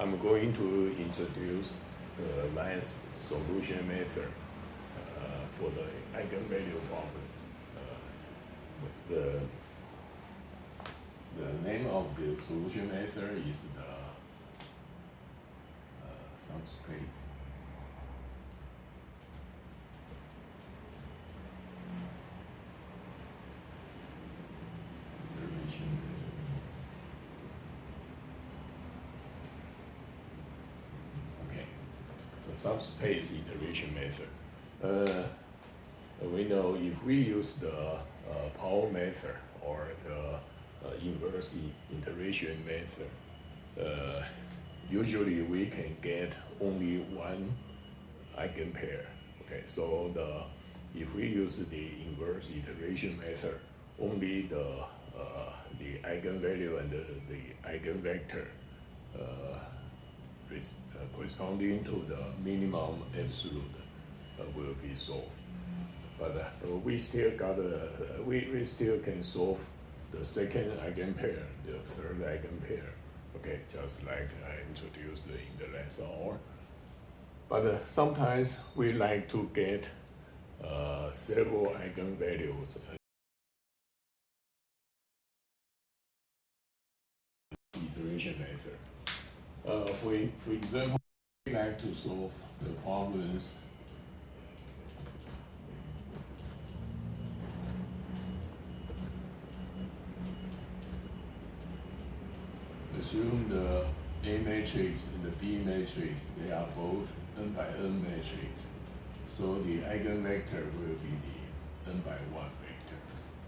I'm going to introduce the last solution method for the eigenvalue problems. The name of the solution method is the subspace. Okay, the subspace iteration method. We know if we use the power method or the inverse iteration method, usually we can get only one eigenpair. Okay, so if we use the inverse iteration method, only the eigenvalue and the eigenvector corresponding to the minimum absolute will be solved. But we still we still can solve the second eigenpair, the third eigenpair. Okay, just like I introduced in the last hour. But sometimes we like to get several eigenvalues. Iteration method. For example, we like to solve the problems. Assume the A matrix and the B matrix, they are both n by n matrix. So the eigenvector will be the n by 1 vector.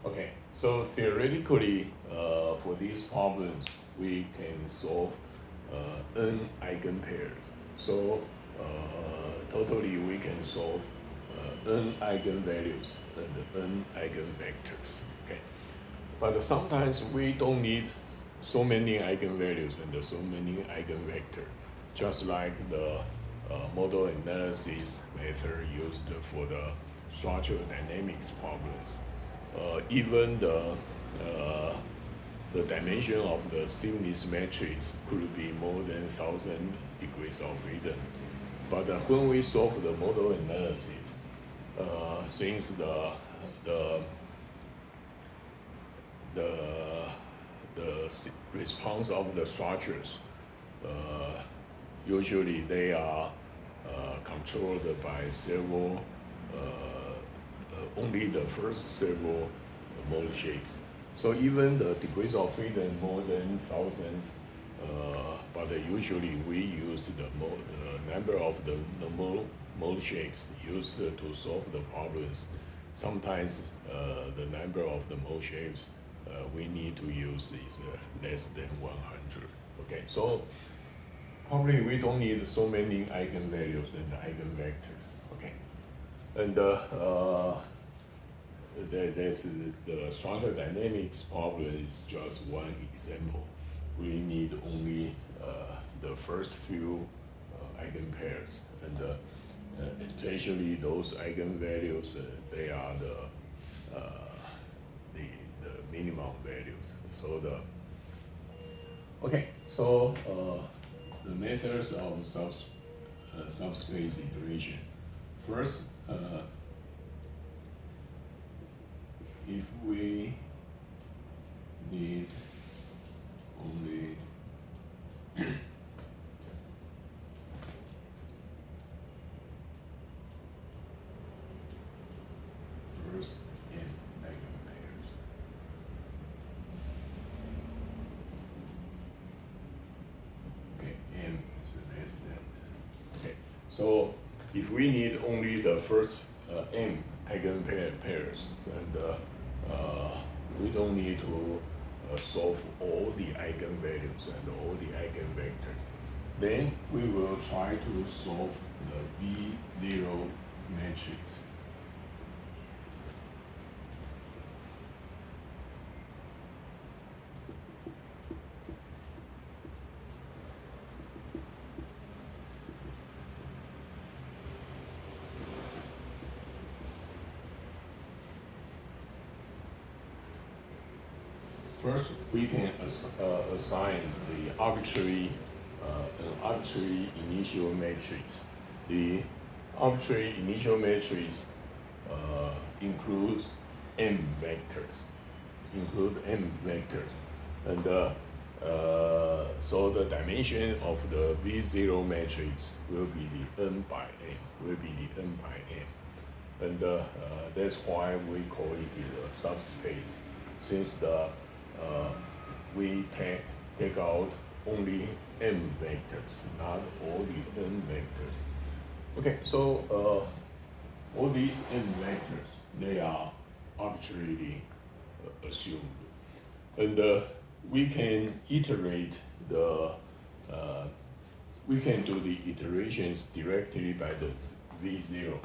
Okay, so theoretically, for these problems, we can solve n eigenpairs. So totally we can solve n eigenvalues and n eigenvectors. Okay, but sometimes we don't need so many eigenvalues and so many eigenvectors, just like the model analysis method used for the structural dynamics problems. Even the dimension of the stiffness matrix could be more than 1,000 degrees of freedom. But when we solve the model analysis, since the response of the structures, usually they are controlled by several, only the first several mode shapes. So even the degrees of freedom more than thousands, but usually we use the number of the mode shapes used to solve the problems. Sometimes the number of the mode shapes we need to use is less than 100. Okay, so probably we don't need so many eigenvalues and eigenvectors. Okay, and there's the structural dynamics problem is just one example. We need only the first few eigenpairs, and especially those eigenvalues, they are the minimum values. So the methods of subspace iteration. First, if we need only first n eigenpairs. Okay, n is less than. Okay, so if we need only the first n eigenpairs, and we don't need to solve all the eigenvalues and all the eigenvectors. Then we will try to solve the V0 matrix. First, we can assign the arbitrary an arbitrary initial matrix. The arbitrary initial matrix includes m vectors, and so the dimension of the V0 matrix will be the n by m, and that's why we call it the subspace, since we take out only m vectors, not all the n vectors. Okay, so all these m vectors, they are arbitrarily assumed, and we can iterate we can do the iterations directly by the V0.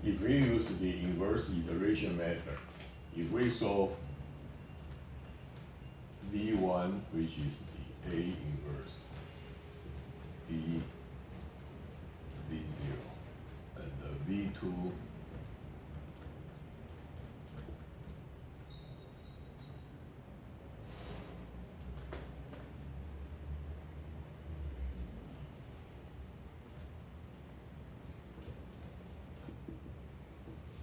If we use the inverse iteration method, if we solve V1, which is the A inverse B V0, and the V2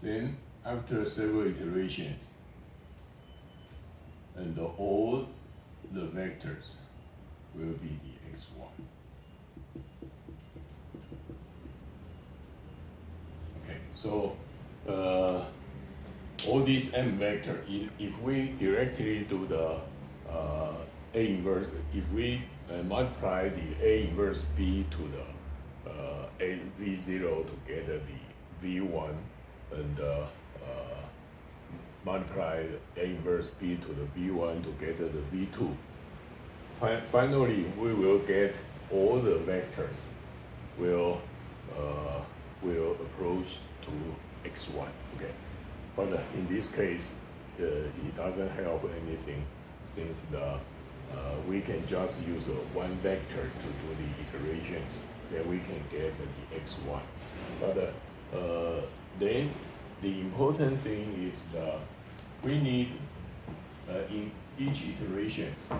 then after several iterations, and all the vectors will be the x1. Okay, so all these m vector, if we directly do the A inverse, if we multiply the A inverse B to the A V0 to get the V1, and multiply A inverse B to the V1 to get the V2. Finally, we will get all the vectors will approach to x1. Okay, but in this case, it doesn't help anything, since we can just use one vector to do the iterations. Then we can get the x1. But then the important thing is that we need in each iterations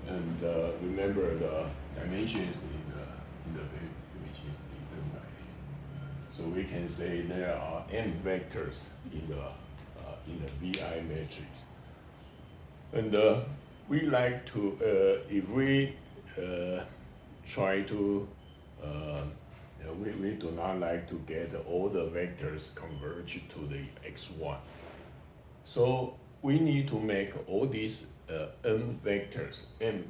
and remember the dimensions in the big, which is the n by n. So we can say there are n vectors in the VI matrix, and we like to if we try to we do not like to get all the vectors converge to the x1. So we need to make all these m vectors in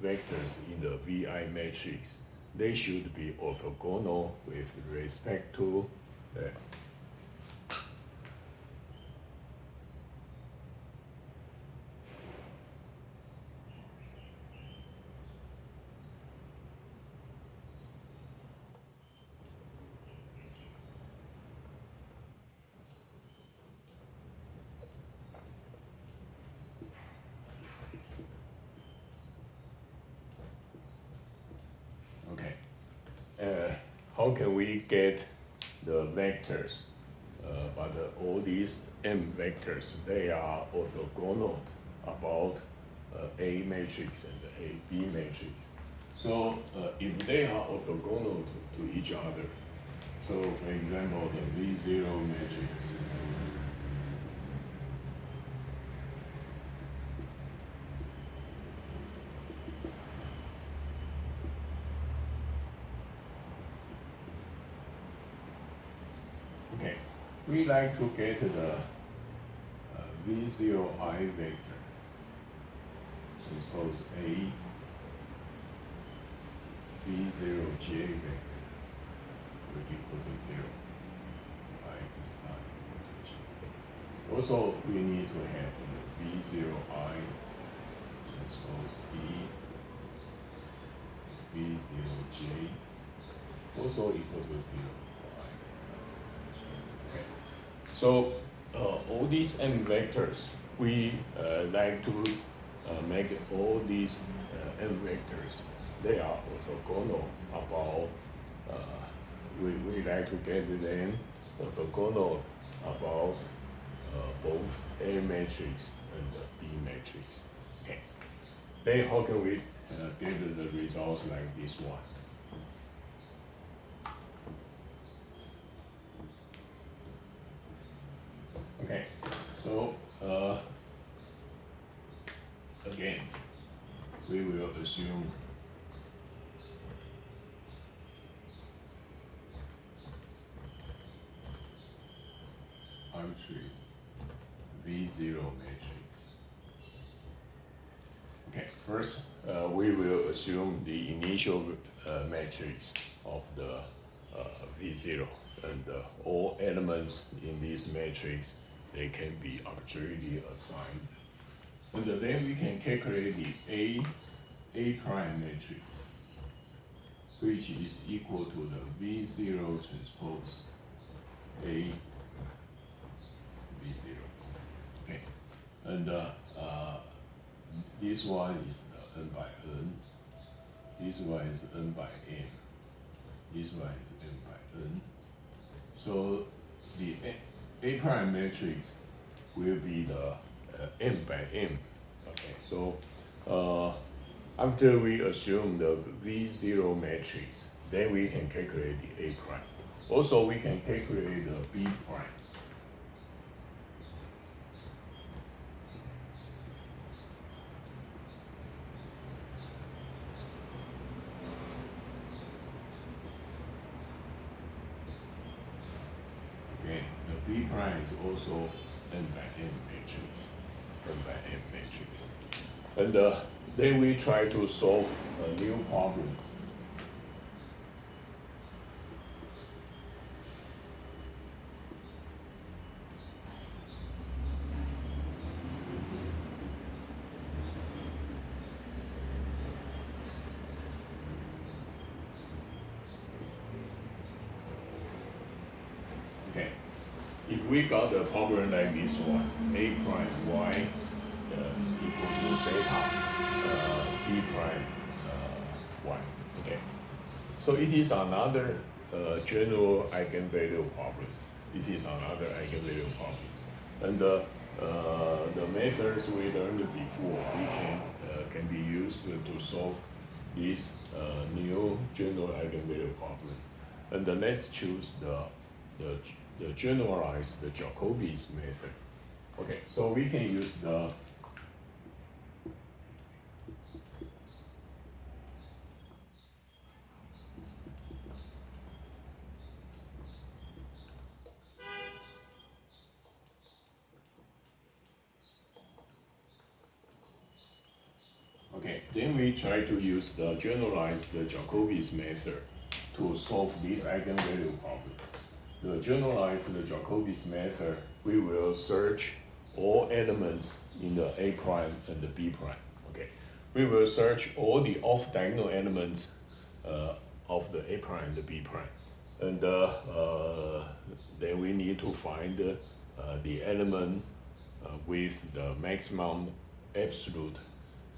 the VI matrix. They should be orthogonal with respect to how can we get the vectors? But all these m vectors, they are orthogonal about A matrix and A B matrix. So if they are orthogonal to each other, so for example, the V0 matrix, okay, we like to get the V0I vector. So suppose A V0J vector will equal to 0. I is not equal to J. Also, we need to have the V0I, so suppose B V0J also equal to 0 for I. Okay. So all these m vectors, we like to make all these m vectors, they are orthogonal about, we like to get them orthogonal about both A matrix and B matrix. Okay. Then how can we get the results like this one? Okay, so again, we will assume arbitrary V0 matrix. Okay, first we will assume the initial matrix of the V0, and all elements in this matrix, they can be arbitrarily assigned. And then we can calculate the A prime matrix, which is equal to the V0 transpose A V0. Okay, and this one is n by n, this one is n by m, this one is n by n. So the A prime matrix will be the m by m. Okay, so after we assume the V0 matrix, then we can calculate the A prime. Also, we can calculate the B prime. Okay, the B prime is also n by n matrix, n by n matrix. And then we try to solve new problems. Okay, if we got a problem like this one, A prime y is equal to beta B prime y. Okay, so it is another general eigenvalue problems. It is another eigenvalue problems, and the methods we learned before, we can be used to solve these new general eigenvalue problems. And let's choose the generalized Jacobi's method. Okay, so we can use the then we try to use the generalized Jacobi's method to solve these eigenvalue problems. The generalized Jacobi's method, we will search all elements in the A prime and the B prime. Okay, we will search all the off-diagonal elements of the A prime and the B prime, and then we need to find the element with the maximum absolute,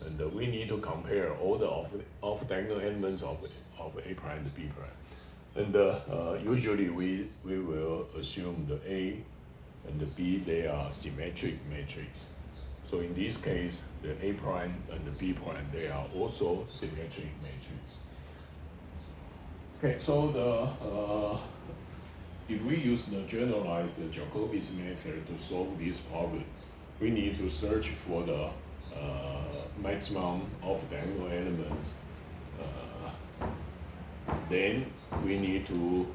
and we need to compare all the off-diagonal elements of A prime and the B prime. And usually we will assume the A and the B, they are symmetric matrix. So in this case, the A prime and the B prime, they are also symmetric matrix. Okay, so if we use the generalized Jacobi's method to solve this problem, we need to search for the maximum off-diagonal elements. Then we need to,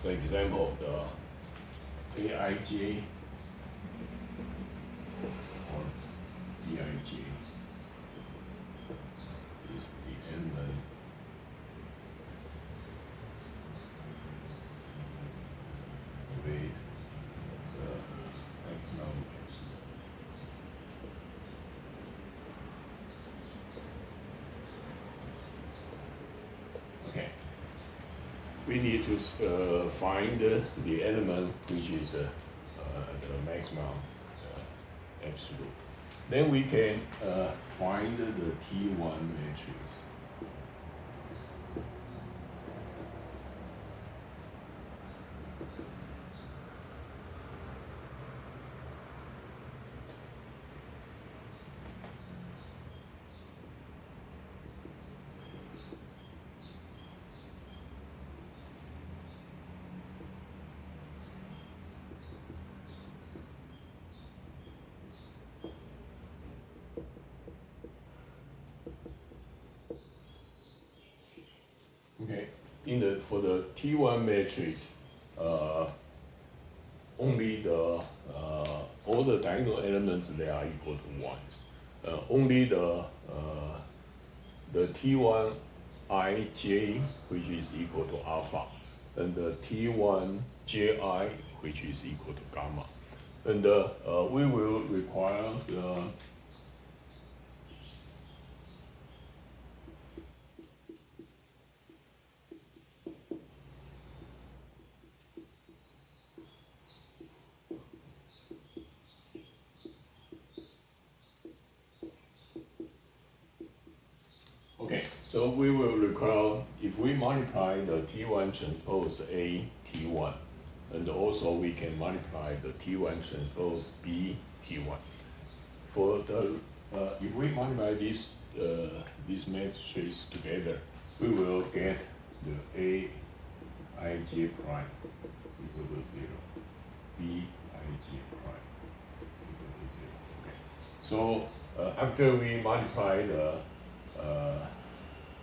for example, the Aij or Bij is the element with the maximum absolute. we need to find the element which is the maximum absolute. Then we can find the T1 matrix. Okay, for the T1 matrix, only all the diagonal elements they are equal to ones. Only the T1 ij, which is equal to alpha, and the T1 ji, which is equal to gamma. And we will require the okay, so we will require, if we multiply the T1 transpose A T1, and also we can multiply the T1 transpose B T1. For the, if we multiply these matrices together, we will get the Aij prime equal to 0, Bij prime equal to 0. Okay, so after we multiply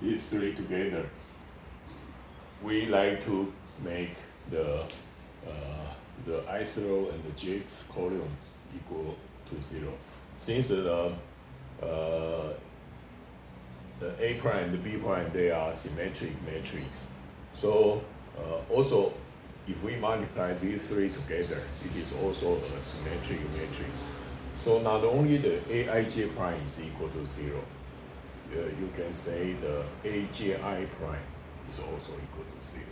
these three together, we like to make the ith row and the jth column equal to 0. Since the A prime and the B prime, they are symmetric matrix. So also, if we multiply these three together, it is also a symmetric matrix. So not only the Aij prime is equal to 0, you can say the Aji prime is also equal to 0,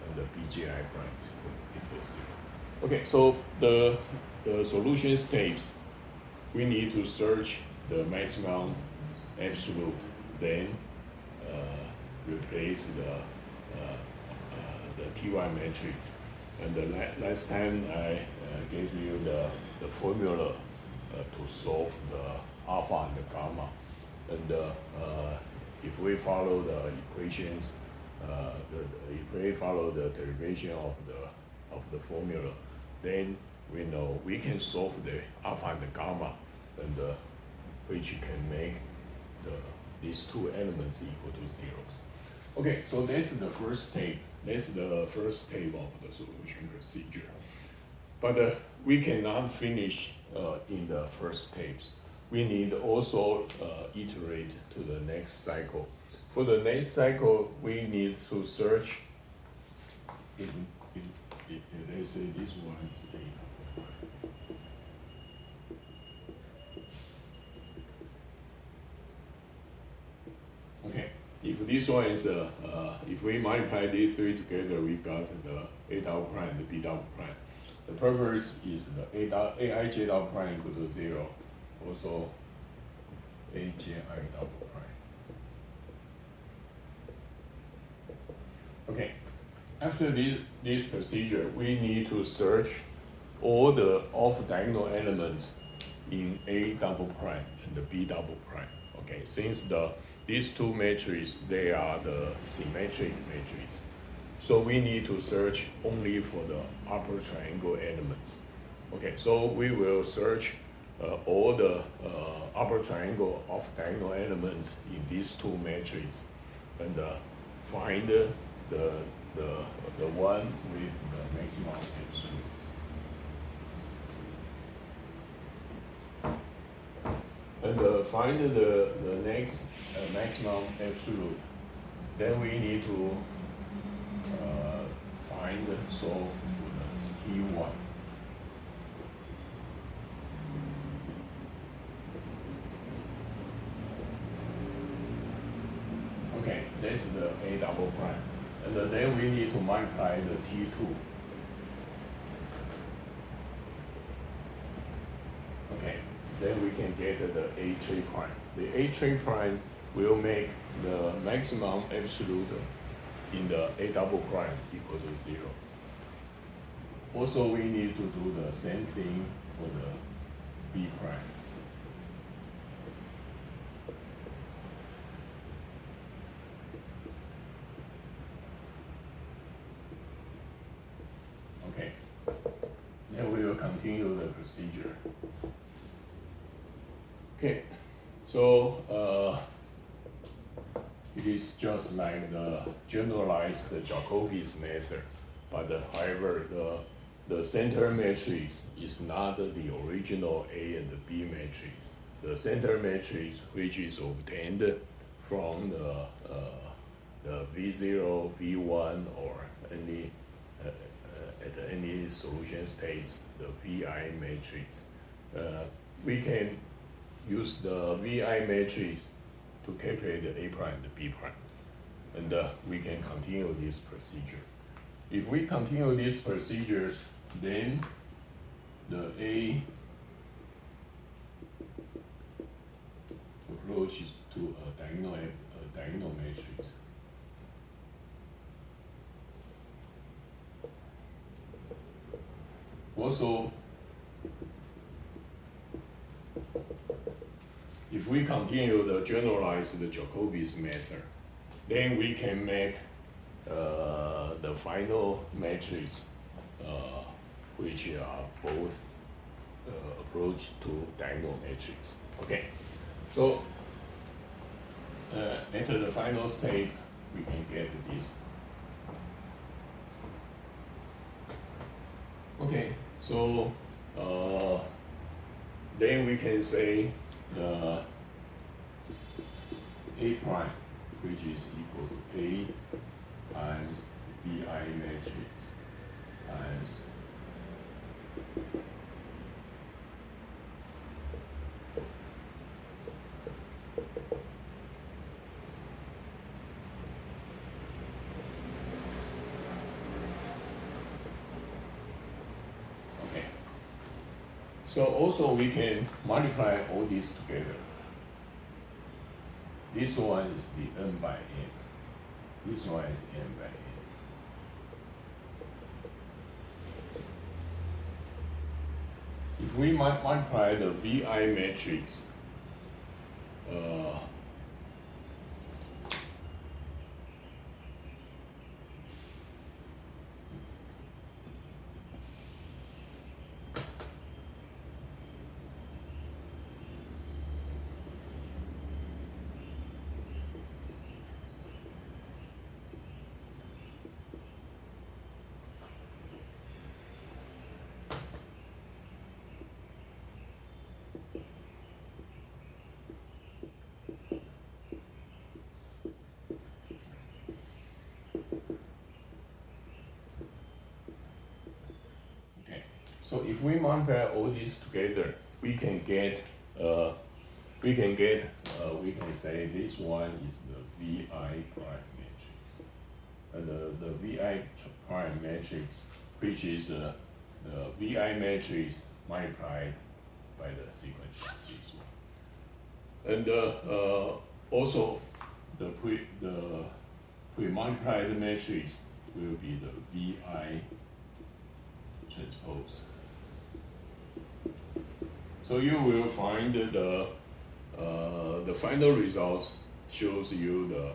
and the Bji prime is equal to 0. Okay, so the solution steps, we need to search the maximum absolute, then replace the T1 matrix. And the last time I gave you the formula to solve the alpha and the gamma. And if we follow the equations, if we follow the derivation of the formula, then we know we can solve the alpha and the gamma, and which can make these two elements equal to zeros. Okay, so this is the first step. This is the first step of the solution procedure. But we cannot finish in the first steps. We need also iterate to the next cycle. For the next cycle, we need to search. If they say this one is 8. Okay, if this one is if we multiply these three together, we got the A double prime and the B double prime. The purpose is the Aij double prime equal to 0. Also, Aji double prime. Okay, after this procedure, we need to search all the off-diagonal elements in A double prime and the B double prime. Okay, since these two matrices, they are the symmetric matrices. So we need to search only for the upper triangle elements. Okay, so we will search all the upper triangle off-diagonal elements in these two matrices, and find the one with the maximum absolute. And find the next maximum absolute. Then we need to solve for the T1. Okay, this is the A double prime. And then we need to multiply the T2. Okay, then we can get the A tree prime. The A tree prime will make the maximum absolute in the A double prime equal to 0. Also, we need to do the same thing for the B prime. Okay, then we will continue the procedure. Okay, so it is just like the generalized Jacobi's method, but however, the center matrix is not the original A and the B matrix. The center matrix, which is obtained from the V0, V1, or any at any solution states, the VI matrix. We can use the VI matrix to calculate the A prime and the B prime, and we can continue this procedure. If we continue these procedures, then the A approaches to a diagonal matrix. Also, if we continue the generalized Jacobi's method, then we can make the final matrix, which are both approach to diagonal matrix. Okay, so at the final state, we can get this. Okay, so then we can say the A prime, which is equal to A times VI matrix times So also we can multiply all these together. This one is the n by n. This one is n by n. If we multiply the VI matrix, so if we multiply all these together, we can say this one is the VI prime matrix, and the VI prime matrix, which is the VI matrix multiplied by the sequence of this one, and also the pre-multiplied matrix will be the VI transpose. So you will find the final results shows you the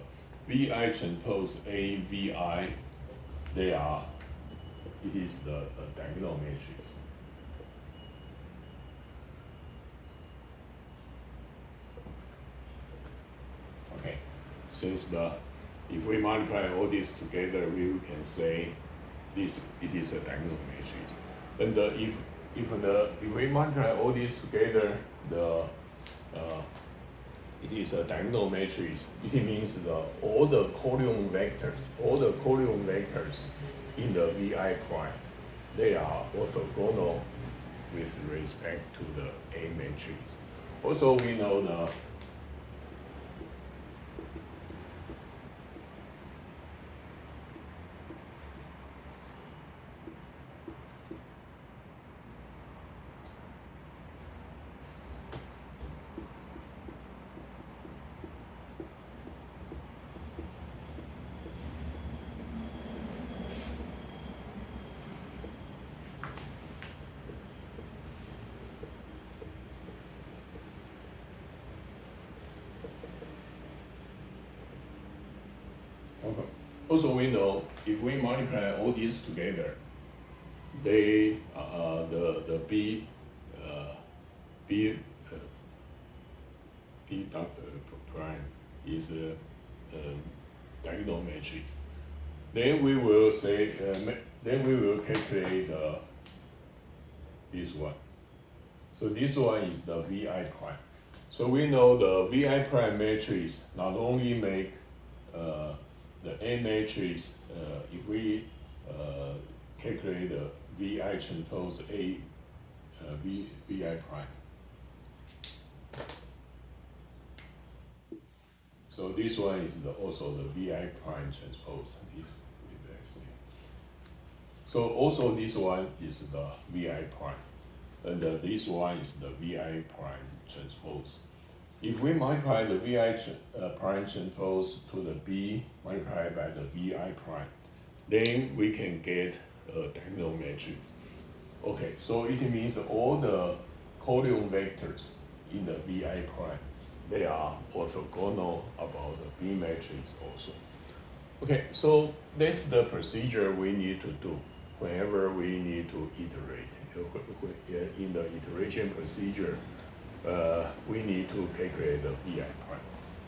VI transpose A VI. It is the diagonal matrix. Okay, since if we multiply all this together, we can say it is a diagonal matrix. And if we multiply all this together, it is a diagonal matrix. It means all the column vectors in the VI prime, they are orthogonal with respect to the A matrix. Also, we know Also, we know if we multiply all these together, they the B B B prime is a diagonal matrix. Then we will say then we will calculate this one. So this one is the VI prime. So we know the VI prime matrix not only make the A matrix, if we calculate the VI transpose A VI prime. So this one is also the VI prime transpose is the same. So also this one is the VI prime, and this one is the VI prime transpose. If we multiply the VI prime transpose to the B multiplied by the VI prime, then we can get a diagonal matrix. Okay, so it means all the column vectors in the VI prime, they are orthogonal about the B matrix also. Okay, so that's the procedure we need to do whenever we need to iterate. In the iteration procedure, we need to calculate the VI prime.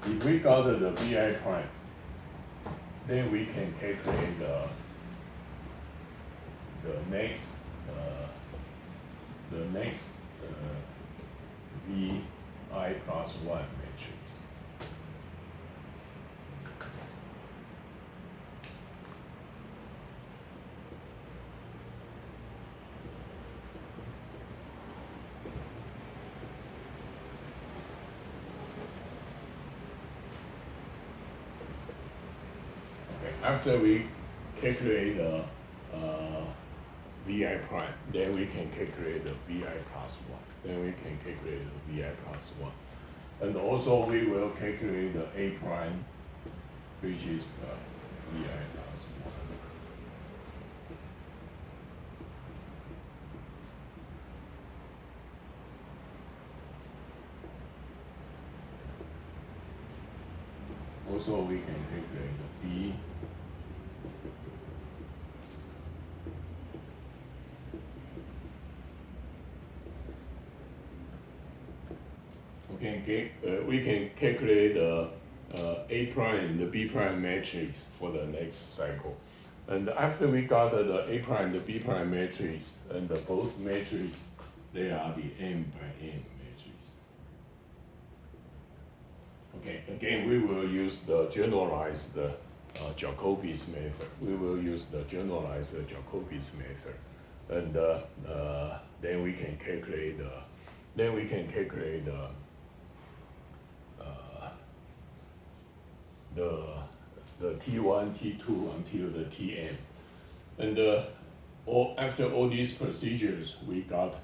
If we got the VI prime, then we can calculate the next VI plus 1 matrix. After we calculate the VI prime, then we can calculate the VI plus 1. Then we can calculate the VI plus 1. And also we will calculate the A prime, which is the VI plus 1. Also we can calculate the B. We can calculate the A prime, the B prime matrix for the next cycle. And after we got the A prime, the B prime matrix, and both matrices, they are the M by M matrix. Okay, again, we will use the generalized Jacobi's method. We will use the generalized Jacobi's method, and then we can calculate the T1, T2 until the Tn. And after all these procedures, we got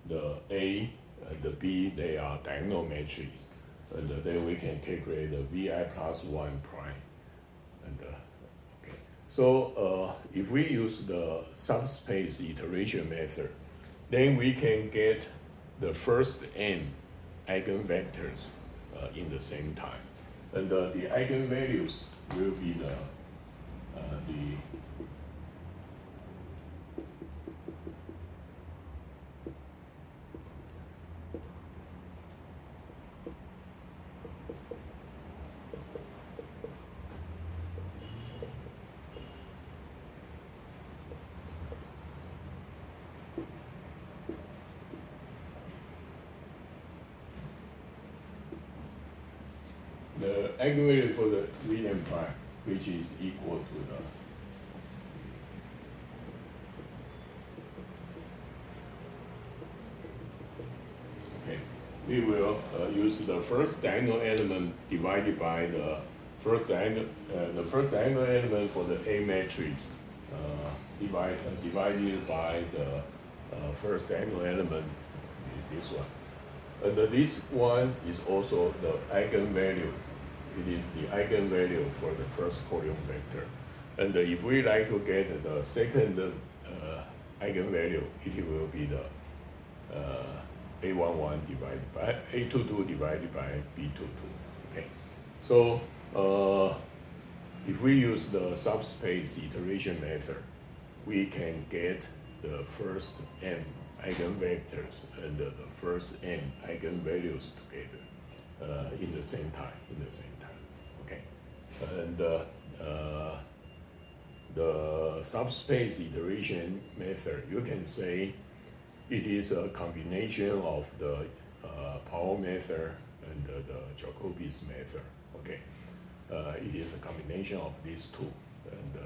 the A and the B, they are diagonal matrix. And then we can calculate the VI plus 1 prime. And okay, so if we use the subspace iteration method, then we can get the first n eigenvectors in the same time. And the eigenvalues will be the eigenvalue for the Vn prime, which is equal to the we will use the first diagonal element divided by the first diagonal element for the A matrix divided by the first diagonal element, this one. And this one is also the eigenvalue. It is the eigenvalue for the first column vector. And if we like to get the second eigenvalue, it will be the A11 divided by A22 divided by B22. Okay, so if we use the subspace iteration method, we can get the first m eigenvectors and the first m eigenvalues together in the same time. Okay, and the subspace iteration method, you can say it is a combination of the power method and the Jacobi's method. Okay, it is a combination of these two, and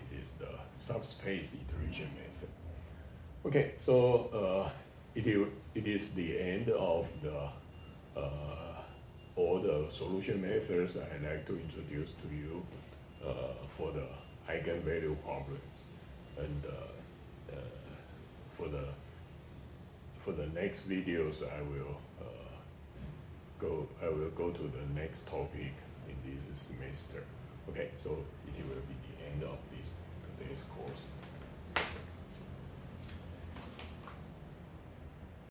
it is the subspace iteration method. Okay, so it is the end of the all the solution methods I like to introduce to you for the eigenvalue problems, and for the next videos I will go to the next topic in this semester. Okay, so it will be the end of this today's course.